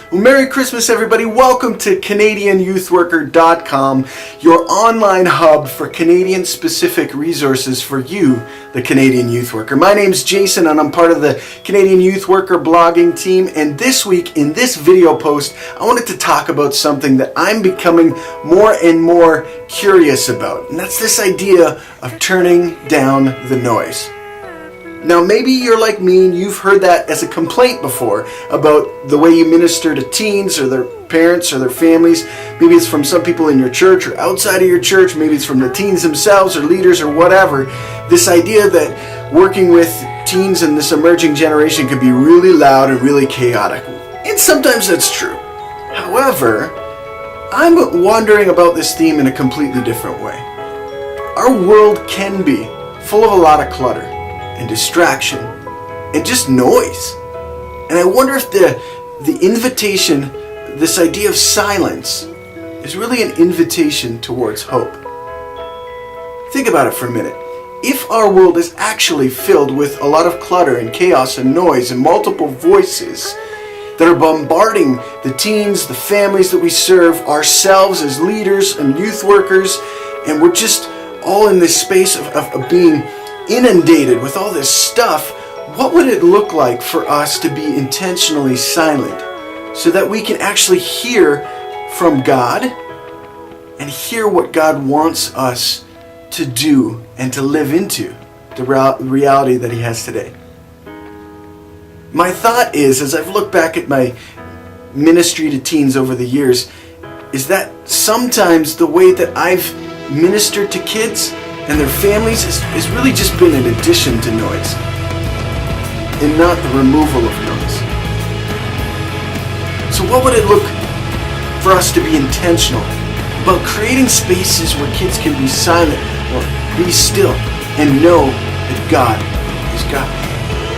Well, Merry Christmas, everybody. Welcome to CanadianYouthWorker.com, your online hub for Canadian-specific resources for you, the Canadian Youth Worker. My name's Jason, and I'm part of the Canadian Youth Worker blogging team. And this week, in this video post, I wanted to talk about something that I'm becoming more and more curious about. And that's this idea of turning down the noise. Now, maybe you're like me and you've heard that as a complaint before about the way you minister to teens or their parents or their families. Maybe it's from some people in your church or outside of your church. Maybe it's from the teens themselves or leaders or whatever. This idea that working with teens and this emerging generation can be really loud and really chaotic. And sometimes that's true. However, I'm wondering about this theme in a completely different way. Our world can be full of a lot of clutter and distraction and just noise. And I wonder if the invitation, this idea of silence, is really an invitation towards hope. Think about it for a minute. If our world is actually filled with a lot of clutter and chaos and noise and multiple voices that are bombarding the teens, the families that we serve, ourselves as leaders and youth workers, and we're just all in this space of being inundated with all this stuff, what would it look like for us to be intentionally silent so that we can actually hear from God and hear what God wants us to do and to live into the reality that He has today? My thought is, as I've looked back at my ministry to teens over the years, is that sometimes the way that I've ministered to kids and their families has really just been an addition to noise and not the removal of noise. So what would it look for us to be intentional about creating spaces where kids can be silent or be still and know that God is God?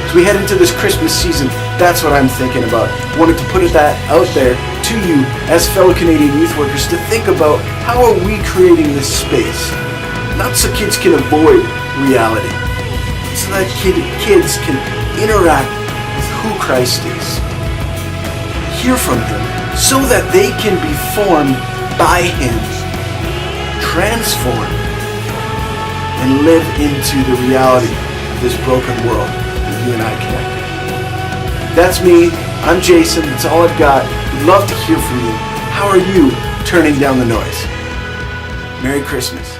As we head into this Christmas season, that's what I'm thinking about. I wanted to put that out there to you as fellow Canadian youth workers to think about how are we creating this space. Not so kids can avoid reality, so that kids can interact with who Christ is, hear from Him, so that they can be formed by Him, transformed, and live into the reality of this broken world that you and I connect. That's me. I'm Jason. That's all I've got. We'd love to hear from you. How are you turning down the noise? Merry Christmas.